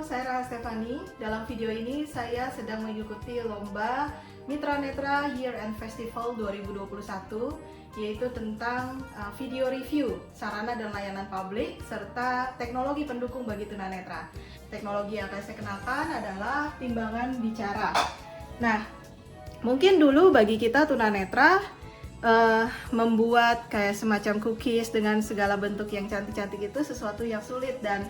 saya Raha Stefani. Dalam video ini saya sedang mengikuti lomba Mitra Netra Year End Festival 2021, yaitu tentang video review, sarana dan layanan publik, serta teknologi pendukung bagi tunanetra. Teknologi yang akan saya kenalkan adalah timbangan bicara. Nah, mungkin dulu bagi kita tunanetra, membuat kayak semacam cookies dengan segala bentuk yang cantik-cantik itu sesuatu yang sulit dan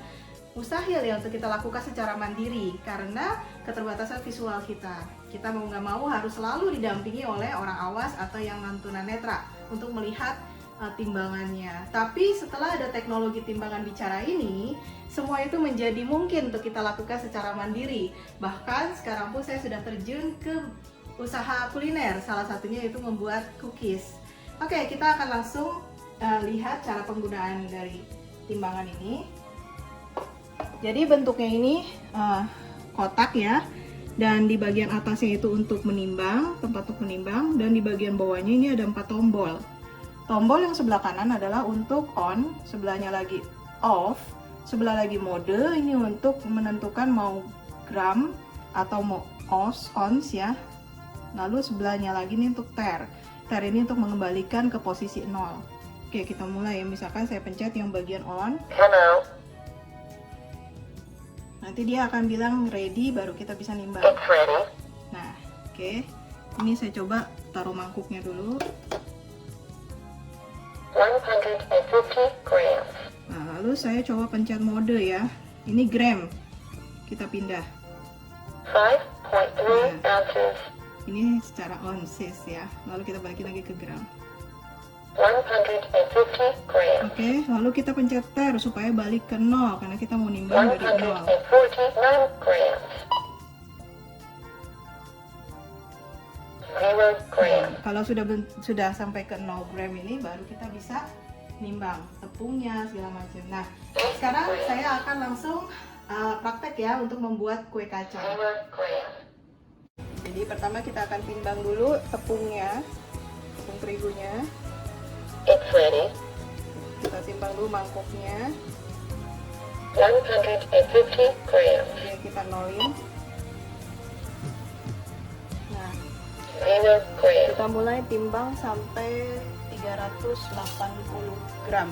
mustahil ya untuk kita lakukan secara mandiri karena keterbatasan visual kita. Kita mau nggak mau harus selalu didampingi oleh orang awas atau yang non tunanetra untuk melihat timbangannya. Tapi setelah ada teknologi timbangan bicara ini, semua itu menjadi mungkin untuk kita lakukan secara mandiri. Bahkan sekarang pun saya sudah terjun ke usaha kuliner, salah satunya yaitu membuat cookies. Oke, kita akan langsung lihat cara penggunaan dari timbangan ini. Jadi bentuknya ini kotak ya, dan di bagian atasnya itu untuk menimbang, tempat untuk menimbang, dan di bagian bawahnya ini ada 4 tombol. Tombol yang sebelah kanan adalah untuk on, sebelahnya lagi off, sebelah lagi mode, ini untuk menentukan mau gram atau mau ons ya. Lalu sebelahnya lagi ini untuk ter ini untuk mengembalikan ke posisi 0. Oke, kita mulai ya, misalkan saya pencet yang bagian on. Hello. Nanti dia akan bilang ready, baru kita bisa nimbang. It's ready. Nah, oke. Ini saya coba taruh mangkuknya dulu. 150 grams. Nah, lalu saya coba pencet mode ya. Ini gram. Kita pindah. 5.3 ounces. Ini secara ounces ya. Lalu kita balikin lagi ke gram. 150 grams. Oke, lalu kita pencet ter supaya balik ke 0 karena kita mau nimbang dari 0. 149 grams. 0 grams. Kalau sudah sampai ke 0 gram ini baru kita bisa nimbang tepungnya segala macam. Nah, sekarang saya akan langsung praktek ya untuk membuat kue kacang. 0 grams. Jadi pertama kita akan timbang dulu tepungnya, tepung terigunya. It's ready. Kita timbang dulu mangkuknya. 150 grams. Kemudian kita nolin. Nah, 0 grams. kita mulai timbang sampai 380 gram.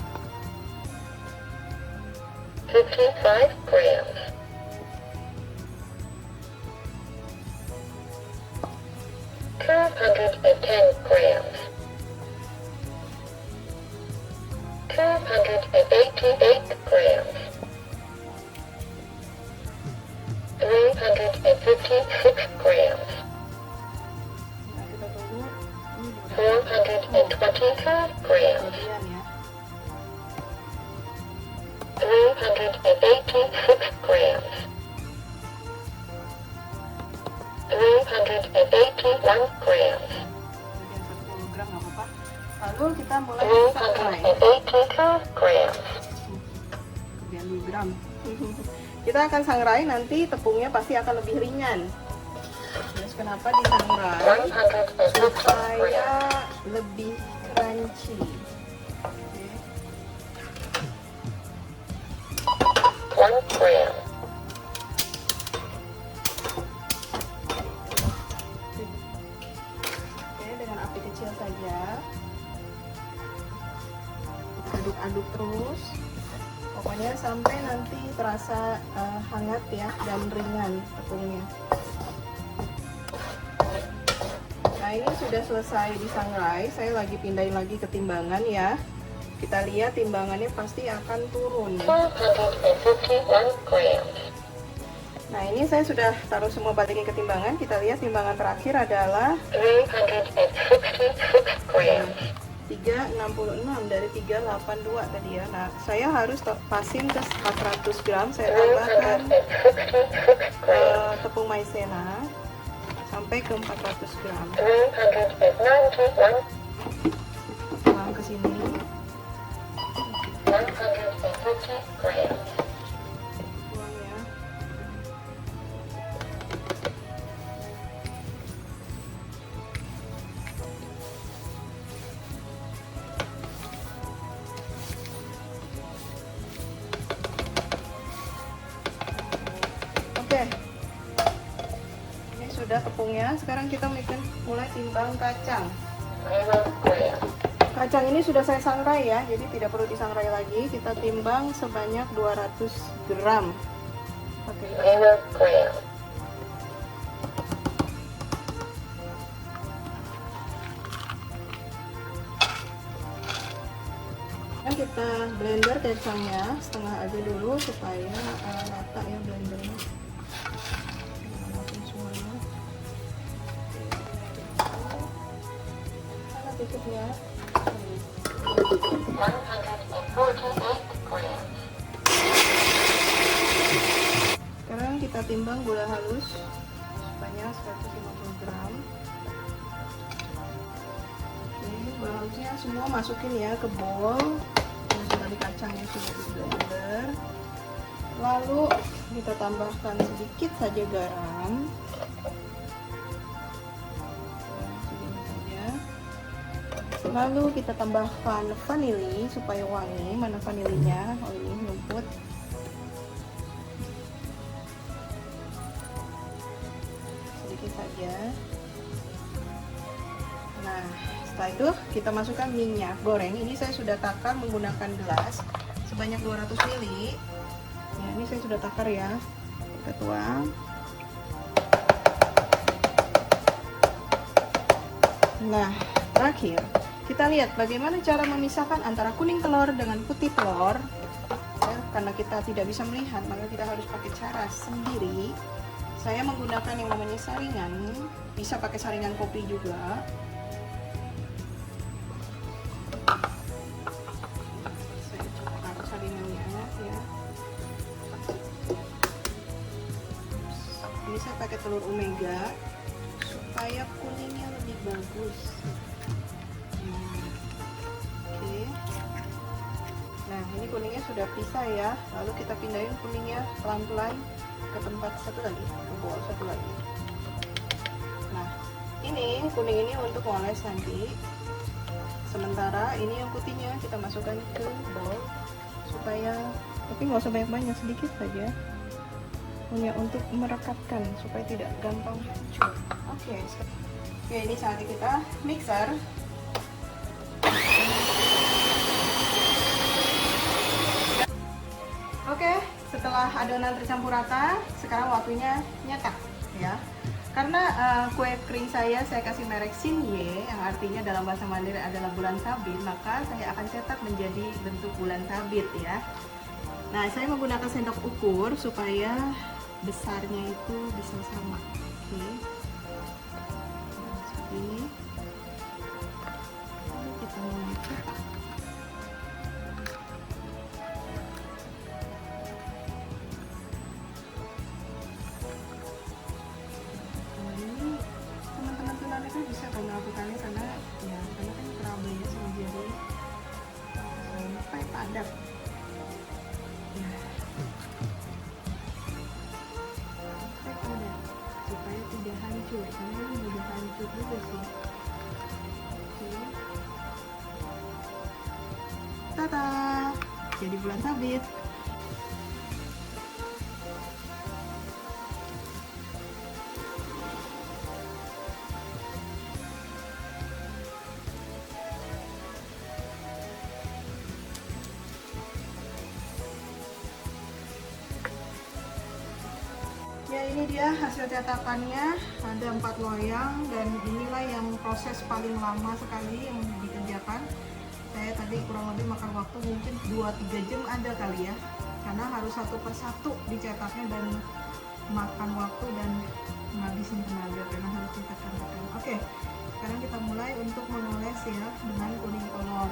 55 grams. 210 grams. 288 grams. 356 grams. Nah, kita tunggu. Ini juga 422 grams. kemudian ya. 386 grams. 381 grams. Kemudian 10 gram nggak apa-apa. Lalu kita mulai sangrai. 382 grams. Kemudian 2 gram. Kita akan sangrai, nanti tepungnya pasti akan lebih ringan. Terus kenapa disangrai? 150 Supaya grams. lebih crunchy. Oke. 1 gram. Oke, dengan api kecil saja. Aduk-aduk terus. Pokoknya sampai nanti terasa hangat ya dan ringan tepungnya. Nah, ini sudah selesai disangrai. Saya lagi pindahin lagi ke timbangan ya. Kita lihat timbangannya pasti akan turun. 251 grams. Nah, ini saya sudah taruh semua balikin ke timbangan. Kita lihat timbangan terakhir adalah 366 grams. 366 dari 382 tadi ya. Nah, saya harus pasin ke 400 gram. Saya tambahkan 366 grams. tepung maizena sampai ke 400 gram. 391 Tuang ke sini. 150 grams. Tuang ya. sudah tepungnya. Sekarang kita mulai timbang kacang. 0 gram. Kacang ini sudah saya sangrai ya, jadi tidak perlu disangrai lagi. Kita timbang sebanyak 200 gram. Oke. 0 gram. Kita blender kacangnya setengah aja dulu supaya rata ya blendernya. Masukin semuanya. Mana tutupnya? 148 grams. Sekarang kita timbang gula halus sebanyak 150 gram. Oke, gula halusnya semua masukin ya ke bowl. Dari kacangnya sudah di blender, lalu kita tambahkan sedikit saja garam, segini saja. Lalu kita tambahkan vanili supaya wangi. Mana vanilinya? Oh, ini numpuk. Sedikit saja. Nah, setelah itu kita masukkan minyak goreng. Ini saya sudah takar menggunakan gelas sebanyak 200 ml. Ya, ini saya sudah takar ya. Kita tuang. Nah, terakhir kita lihat bagaimana cara memisahkan antara kuning telur dengan putih telur. Ya, karena kita tidak bisa melihat, maka kita harus pakai cara sendiri. Saya menggunakan yang namanya saringan. Bisa pakai saringan kopi juga. Ini saya pakai telur omega supaya kuningnya lebih bagus. Oke. Nah, ini kuningnya sudah pisah ya. Lalu kita pindahin kuningnya pelan-pelan ke tempat satu lagi, ke bowl satu lagi. Nah, ini kuning ini untuk ngoles nanti. Sementara ini yang putihnya kita masukkan ke bowl supaya, tapi nggak usah banyak-banyak, sedikit saja. Hanya untuk merekatkan supaya tidak gampang hancur. Oke, ini saatnya kita mixer. Oke, setelah adonan tercampur rata, sekarang waktunya nyetak ya. Karena kue kering saya kasih merek Xinye, yang artinya dalam bahasa Mandarin adalah bulan sabit, maka saya akan cetak menjadi bentuk bulan sabit ya. Nah, saya menggunakan sendok ukur supaya besarnya itu bisa sama. Oke. Nah, seperti ini. Lalu kita mulai cetak. Nah, ini teman-teman tunanetra bisa melakukannya karena kan kerabai ya sama jari sampai padat. Supaya tidak hancur, karena ini mudah hancur juga sih. Oke. Tada! Jadi bulan sabit. Ya, ini dia hasil cetakannya. Ada 4 loyang dan inilah yang proses paling lama sekali yang dikerjakan. Saya tadi kurang lebih makan waktu mungkin 2-3 jam ada kali ya, karena harus satu persatu dicetaknya dan makan waktu dan menghabisin tenaga karena harus cetakkan. Oke, sekarang kita mulai untuk mengoles ya dengan kuning telur.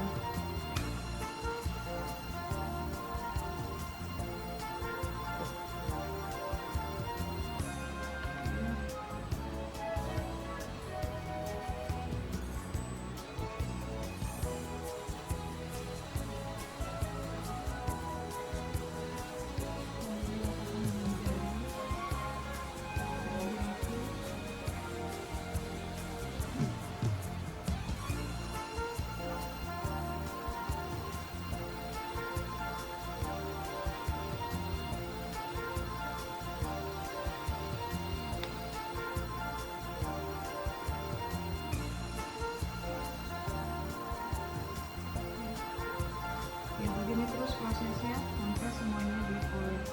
prosesnya sampai semuanya dipoles.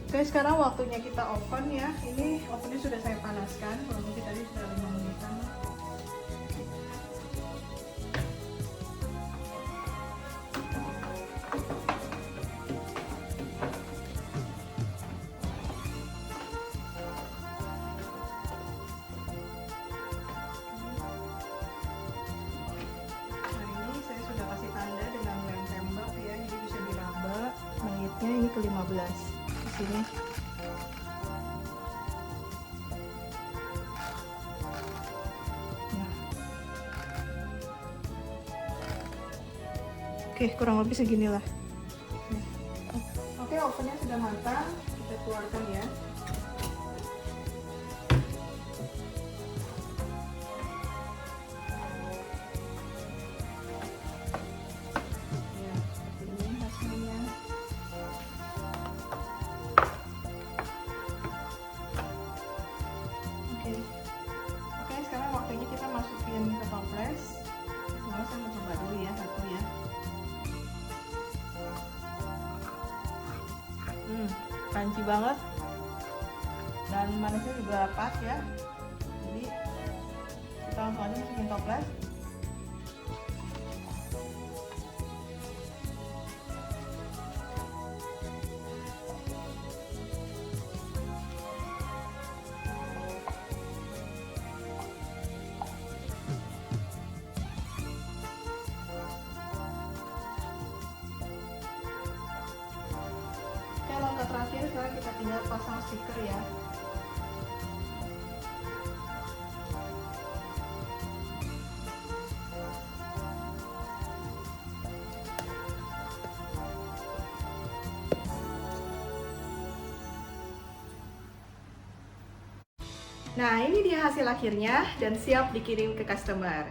Oke, sekarang waktunya kita oven ya. Ini ovennya sudah saya panaskan, kurang lebih tadi sudah 5 menitan. Ini ke-15 di sini. Nah. Oke, kurang lebih seginilah. Oke, ovennya sudah matang, kita keluarkan ya. Oke, sekarang waktunya kita masukin ke toples. Sekarang saya mau coba dulu ya, satu ya. Crunchy banget dan manisnya juga pas ya. Jadi kita langsung aja masukin toples. Langkah terakhir sekarang kita tinggal pasang stiker ya. Nah, ini dia hasil akhirnya dan siap dikirim ke customer.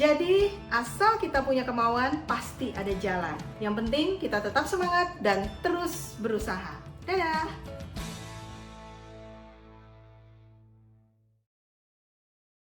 Jadi, asal kita punya kemauan, pasti ada jalan. Yang penting kita tetap semangat dan terus berusaha. Dadah!